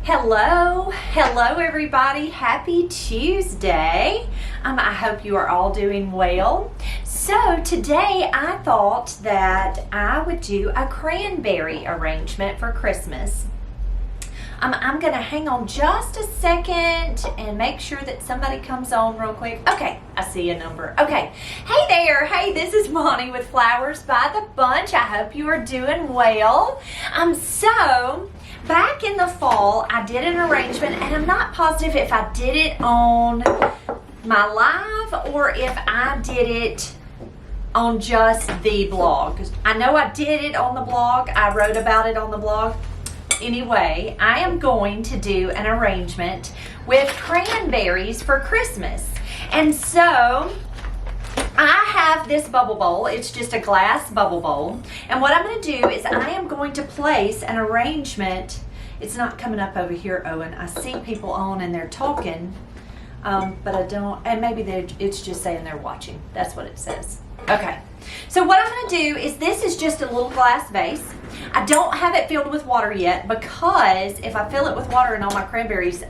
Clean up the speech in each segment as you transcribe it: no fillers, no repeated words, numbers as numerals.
Hello everybody. Happy Tuesday. I hope you are all doing well. So today I thought that I would do a cranberry arrangement for Christmas. I'm gonna hang on just a second and make sure that somebody comes on real quick. Okay, I see a number. Okay, hey there. Hey, this is Bonnie with Flowers by the Bunch. I hope you are doing well. So back in the fall, I did an arrangement, and I'm not positive if I did it on my live or if I did it on just the blog. I know I did it on the blog. I wrote about it on the blog. Anyway, I am going to do an arrangement with cranberries for Christmas. And so I have this bubble bowl. It's just a glass bubble bowl. And what I'm going to do is I am going to place an arrangement. It's not coming up over here, Owen. I see people on and they're talking, but I don't, and maybe it's just saying they're watching. That's what it says. Okay. So what I'm going to do is this is just a little glass vase. I don't have it filled with water yet because if I fill it with water and all my cranberries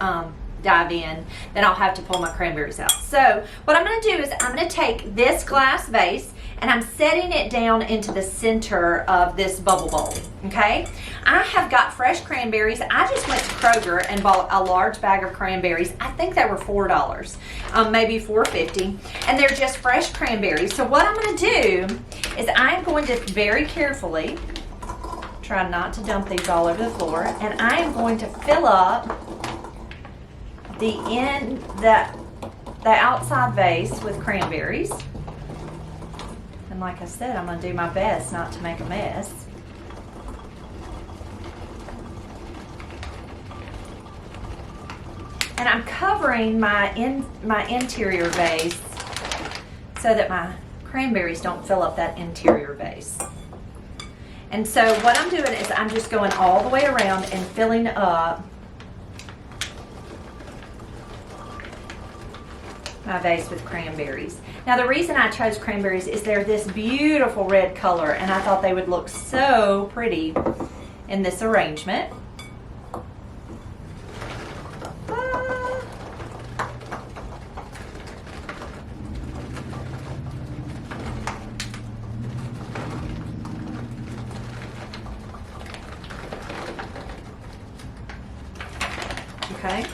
dive in, then I'll have to pull my cranberries out. So what I'm going to do is I'm going to take this glass vase and I'm setting it down into the center of this bubble bowl, okay? I have got fresh cranberries. I just went to Kroger and bought a large bag of cranberries. I think they were $4, maybe $4.50, and they're just fresh cranberries. So what I'm going to do is I'm going to very carefully try not to dump these all over the floor, and I am going to fill up the outside vase with cranberries. And like I said, I'm going to do my best not to make a mess. And I'm covering my interior vase so that my cranberries don't fill up that interior vase. And so what I'm doing is I'm just going all the way around and filling up my vase with cranberries. Now the reason I chose cranberries is they're this beautiful red color, and I thought they would look so pretty in this arrangement. Okay.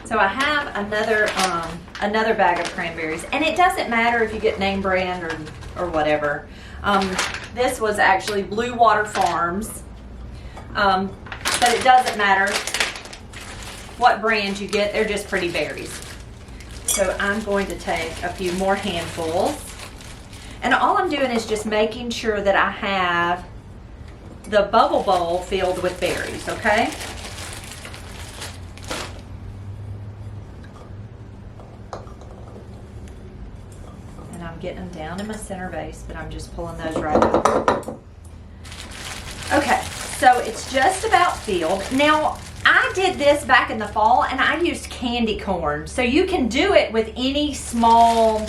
So I have another bag of cranberries, and it doesn't matter if you get name brand or whatever. This was actually Blue Water Farms, but it doesn't matter what brand you get. They're just pretty berries. So I'm going to take a few more handfuls, and all I'm doing is just making sure that I have the bubble bowl filled with berries, okay? Getting them down in my center vase, but I'm just pulling those right out. Okay, so it's just about filled. Now, I did this back in the fall, and I used candy corn. So you can do it with any small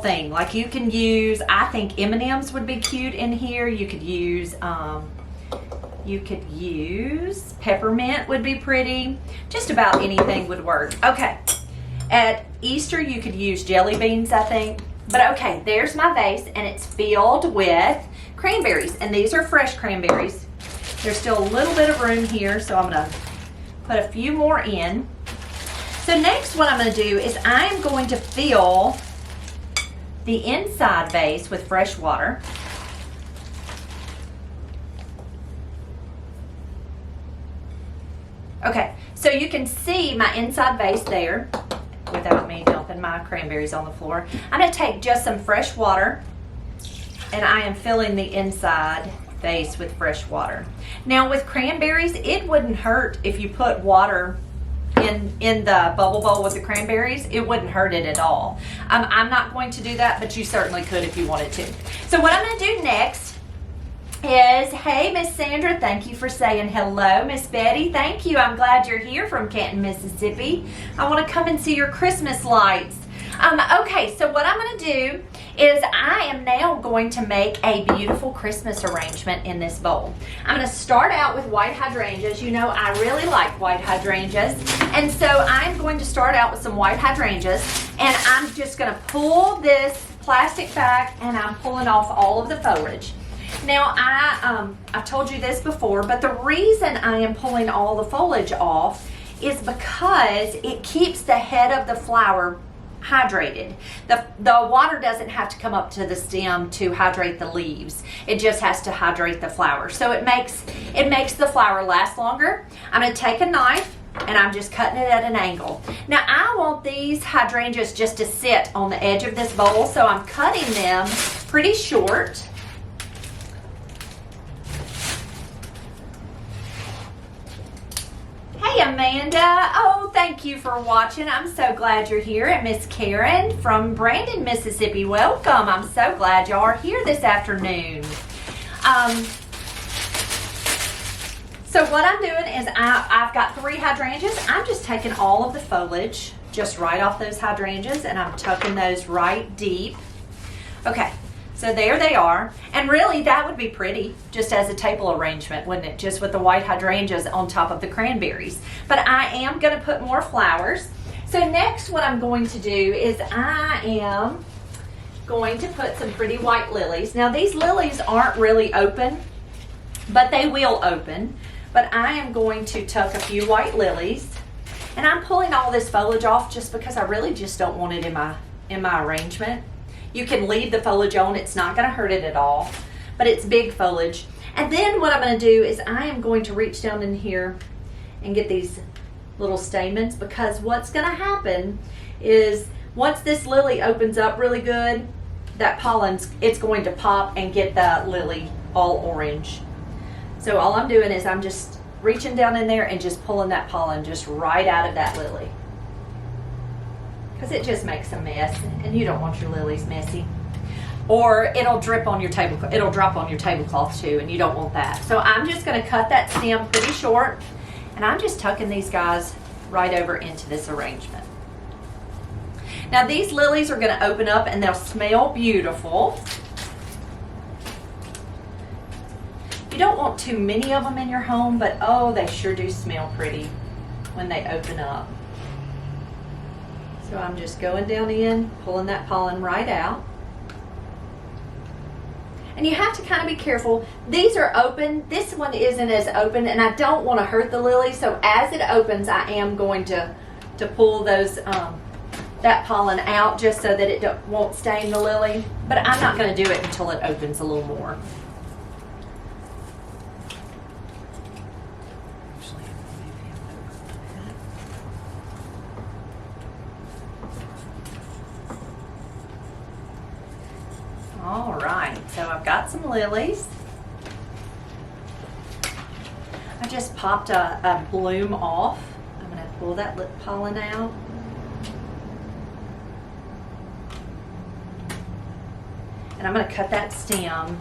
thing. Like you can use, I think M&Ms would be cute in here. You could use peppermint would be pretty. Just about anything would work. Okay. At Easter, you could use jelly beans, I think. But okay, there's my vase, and it's filled with cranberries. And these are fresh cranberries. There's still a little bit of room here, so I'm going to put a few more in. So next, what I'm going to do is I'm going to fill the inside vase with fresh water. Okay, so you can see my inside vase there without me dumping my cranberries on the floor. I'm going to take just some fresh water, and I am filling the inside vase with fresh water. Now with cranberries, it wouldn't hurt if you put water in the bubble bowl with the cranberries. It wouldn't hurt it at all. I'm not going to do that, but you certainly could if you wanted to. So what I'm going to do next is, hey, Miss Sandra, thank you for saying hello. Miss Betty, thank you. I'm glad you're here from Canton, Mississippi. I want to come and see your Christmas lights. Okay, so what I'm going to do is I am now going to make a beautiful Christmas arrangement in this bowl. I'm going to start out with white hydrangeas. You know I really like white hydrangeas, and so I'm going to start out with some white hydrangeas, and I'm just going to pull this plastic back, and I'm pulling off all of the foliage. Now I've told you this before, but the reason I am pulling all the foliage off is because it keeps the head of the flower hydrated. The water doesn't have to come up to the stem to hydrate the leaves. It just has to hydrate the flower. So it makes the flower last longer. I'm going to take a knife and I'm just cutting it at an angle. Now I want these hydrangeas just to sit on the edge of this bowl, so I'm cutting them pretty short. Hey Amanda, oh thank you for watching. I'm so glad you're here. And Miss Karen from Brandon, Mississippi, welcome. I'm so glad y'all are here this afternoon. So what I'm doing is I've got 3 hydrangeas. I'm just taking all of the foliage just right off those hydrangeas, and I'm tucking those right deep. Okay. So there they are, and really that would be pretty just as a table arrangement, wouldn't it? Just with the white hydrangeas on top of the cranberries. But I am going to put more flowers. So next what I'm going to do is I am going to put some pretty white lilies. Now these lilies aren't really open, but they will open. But I am going to tuck a few white lilies, and I'm pulling all this foliage off just because I really just don't want it in my arrangement. You can leave the foliage on, it's not going to hurt it at all, but it's big foliage. And then what I'm going to do is I am going to reach down in here and get these little stamens, because what's going to happen is once this lily opens up really good, that pollen's, it's going to pop and get the lily all orange. So all I'm doing is I'm just reaching down in there and just pulling that pollen just right out of that lily, because it just makes a mess, and you don't want your lilies messy. Or it'll drip on your it'll drop on your tablecloth too, and you don't want that. So I'm just going to cut that stem pretty short, and I'm just tucking these guys right over into this arrangement. Now these lilies are going to open up and they'll smell beautiful. You don't want too many of them in your home, but oh, they sure do smell pretty when they open up. So I'm just going down in, pulling that pollen right out. And you have to kind of be careful. These are open. This one isn't as open, and I don't want to hurt the lily. So as it opens, I am going to pull those that pollen out just so that it won't stain the lily. But I'm not going to do it until it opens a little more. All right, so I've got some lilies. I just popped a bloom off. I'm going to pull that pollen out. And I'm going to cut that stem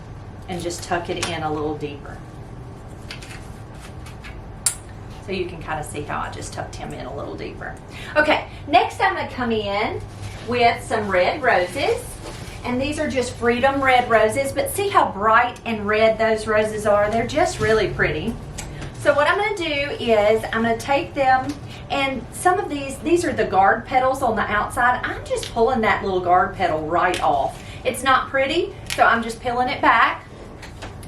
and just tuck it in a little deeper. So you can kind of see how I just tucked him in a little deeper. Okay, next I'm going to come in with some red roses. And these are just Freedom red roses, but see how bright and red those roses are? They're just really pretty. So what I'm going to do is I'm going to take them, and some of these are the guard petals on the outside. I'm just pulling that little guard petal right off. It's not pretty, so I'm just peeling it back.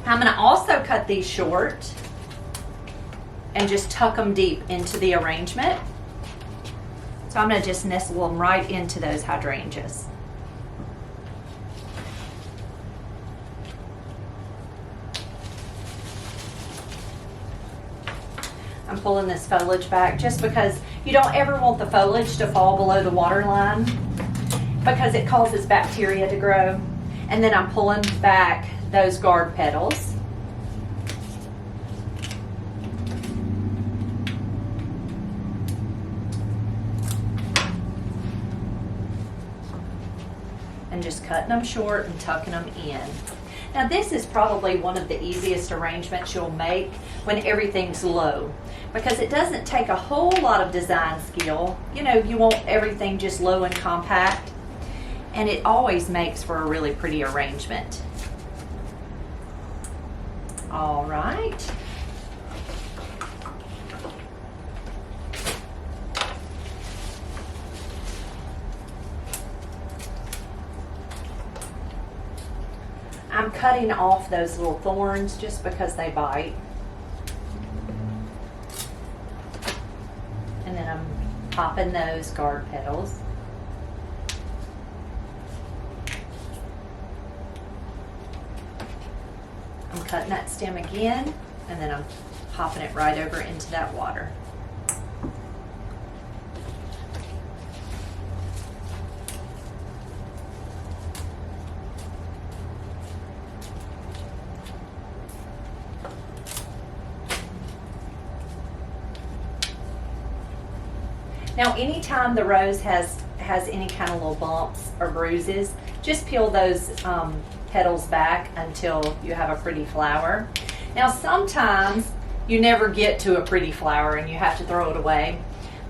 I'm going to also cut these short and just tuck them deep into the arrangement. So I'm going to just nestle them right into those hydrangeas. I'm pulling this foliage back just because you don't ever want the foliage to fall below the water line, because it causes bacteria to grow. And then I'm pulling back those guard petals. And just cutting them short and tucking them in. Now this is probably one of the easiest arrangements you'll make when everything's low, because it doesn't take a whole lot of design skill. You know, you want everything just low and compact. and it always makes for a really pretty arrangement. All right. I'm cutting off those little thorns just because they bite. And then I'm popping those guard petals. I'm cutting that stem again, and then I'm popping it right over into that water. Now, anytime the rose has any kind of little bumps or bruises, just peel those petals back until you have a pretty flower. Now, sometimes you never get to a pretty flower and you have to throw it away,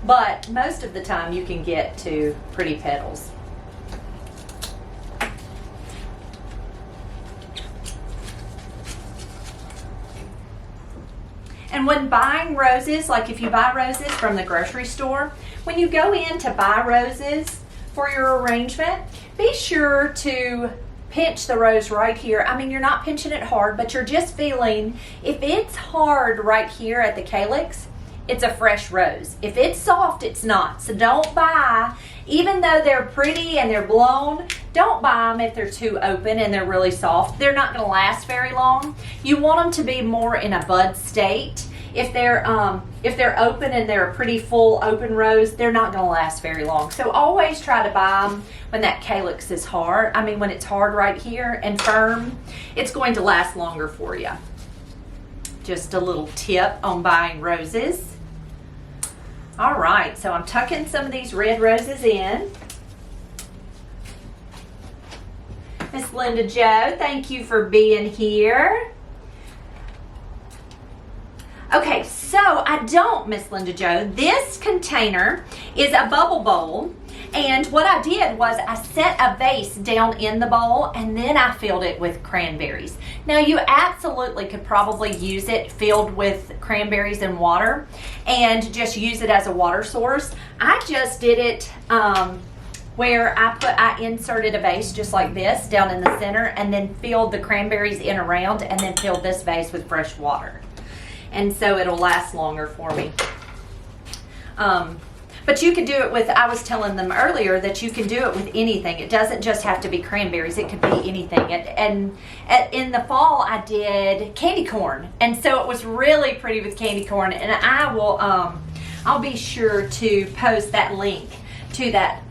but most of the time you can get to pretty petals. And when buying roses, like if you buy roses from the grocery store, when you go in to buy roses for your arrangement, be sure to pinch the rose right here. I mean, you're not pinching it hard, but you're just feeling, if it's hard right here at the calyx, it's a fresh rose. If it's soft, it's not. So don't buy, even though they're pretty and they're blown, don't buy them if they're too open and they're really soft. They're not going to last very long. You want them to be more in a bud state. If they're open and they're a pretty full open rose, they're not going to last very long. So always try to buy them when that calyx is hard. I mean, when it's hard right here and firm, it's going to last longer for you. Just a little tip on buying roses. All right, so I'm tucking some of these red roses in. Miss Linda Jo, thank you for being here. Okay, so Miss Linda Jo, this container is a bubble bowl, and what I did was I set a vase down in the bowl and then I filled it with cranberries. Now you absolutely could probably use it filled with cranberries and water and just use it as a water source. I just did it where I inserted a vase just like this down in the center and then filled the cranberries in around and then filled this vase with fresh water. And so it'll last longer for me. But you can do it with, I was telling them earlier that you can do it with anything. It doesn't just have to be cranberries. It could be anything. And in the fall, I did candy corn. And so it was really pretty with candy corn. And I'll be sure to post that link to that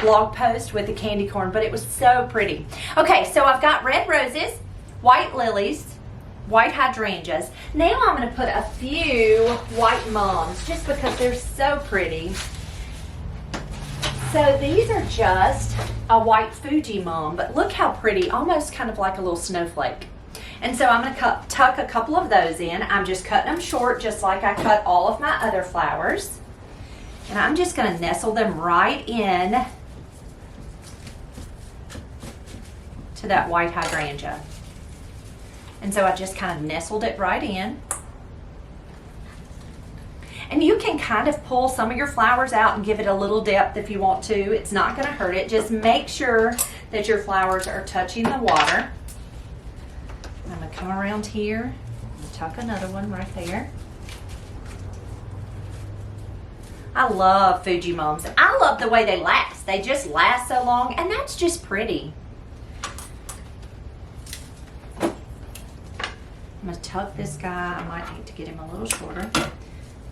blog post with the candy corn. But it was so pretty. Okay, so I've got red roses, white lilies, white hydrangeas. Now I'm going to put a few white mums just because they're so pretty. So these are just a white Fuji mum, but look how pretty, almost kind of like a little snowflake. And so I'm going to tuck a couple of those in. I'm just cutting them short just like I cut all of my other flowers. And I'm just going to nestle them right in to that white hydrangea. And so I just kind of nestled it right in. And you can kind of pull some of your flowers out and give it a little depth if you want to. It's not going to hurt it. Just make sure that your flowers are touching the water. I'm going to come around here and tuck another one right there. I love Fuji mums. I love the way they last. They just last so long, and that's just pretty. I'm going to tuck this guy. I might need to get him a little shorter. I'm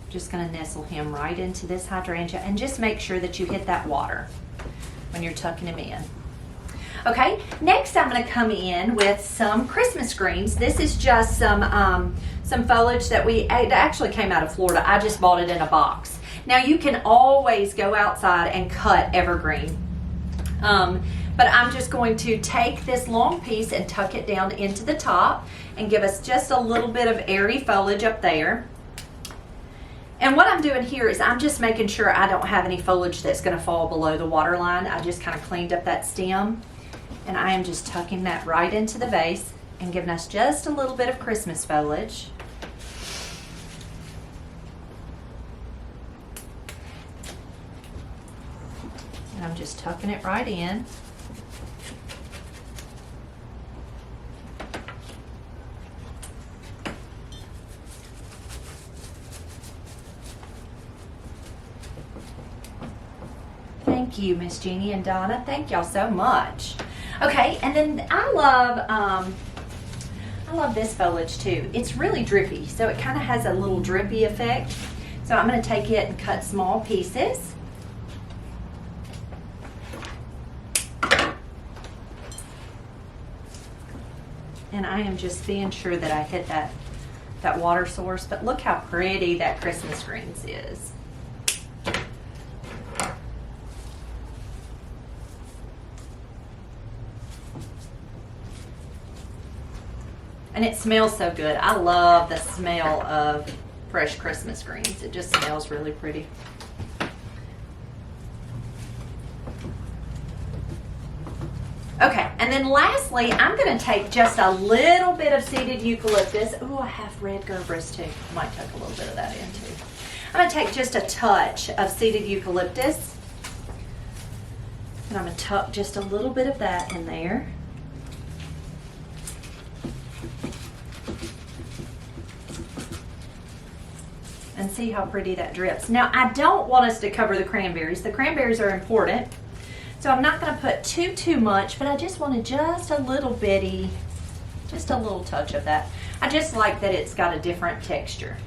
just going to nestle him right into this hydrangea and just make sure that you hit that water when you're tucking him in. Okay, next I'm going to come in with some Christmas greens. This is just some foliage that it actually came out of Florida. I just bought it in a box. Now you can always go outside and cut evergreen. But I'm just going to take this long piece and tuck it down into the top and give us just a little bit of airy foliage up there. And what I'm doing here is I'm just making sure I don't have any foliage that's going to fall below the water line. I just kind of cleaned up that stem, and I am just tucking that right into the vase and giving us just a little bit of Christmas foliage. And I'm just tucking it right in. Thank you, Miss Jeannie and Donna. Thank y'all so much. Okay, and then I love this foliage too. It's really drippy, so it kind of has a little drippy effect. So I'm going to take it and cut small pieces. And I am just being sure that I hit that water source. But look how pretty that Christmas greens is. And it smells so good. I love the smell of fresh Christmas greens. It just smells really pretty. Okay, and then lastly, I'm going to take just a little bit of seeded eucalyptus. Ooh, I have red gerberas too. I might tuck a little bit of that in too. I'm going to take just a touch of seeded eucalyptus. And I'm going to tuck just a little bit of that in there. And see how pretty that drips. Now, I don't want us to cover the cranberries. The cranberries are important. So I'm not going to put too much, but I just wanted just a little bitty, just a little touch of that. I just like that it's got a different texture.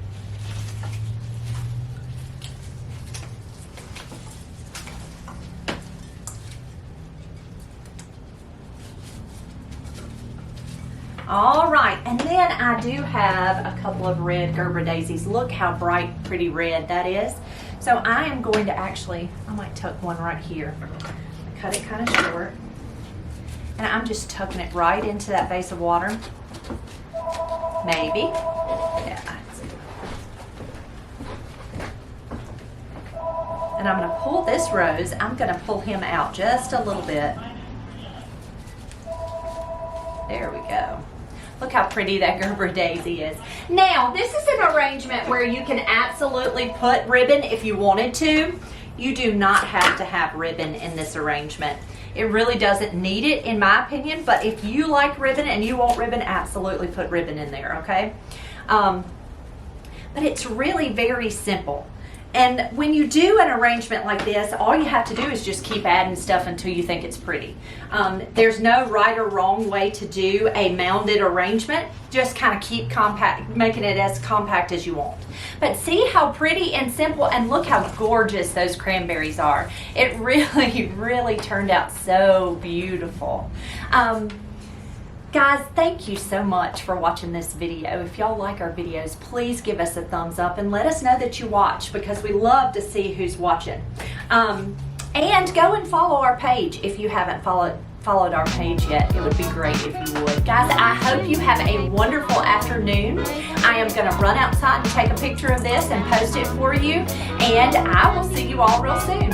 All right, and then I do have a couple of red Gerber daisies. Look how bright, pretty red that is. So I am going to I might tuck one right here. Cut it kind of short. And I'm just tucking it right into that vase of water. Maybe. Yeah. And I'm going to pull this rose, I'm going to pull him out just a little bit. There we go. Look how pretty that Gerber daisy is. Now, this is an arrangement where you can absolutely put ribbon if you wanted to. You do not have to have ribbon in this arrangement. It really doesn't need it, in my opinion, but if you like ribbon and you want ribbon, absolutely put ribbon in there, okay? But it's really very simple. And when you do an arrangement like this, all you have to do is just keep adding stuff until you think it's pretty. There's no right or wrong way to do a mounded arrangement. Just kind of keep making it as compact as you want. But see how pretty and simple, and look how gorgeous those cranberries are. It really, really turned out so beautiful. Guys, thank you so much for watching this video. If y'all like our videos, please give us a thumbs up and let us know that you watch, because we love to see who's watching. And go and follow our page if you haven't followed our page yet. It would be great if you would. Guys, I hope you have a wonderful afternoon. I am going to run outside and take a picture of this and post it for you. And I will see you all real soon.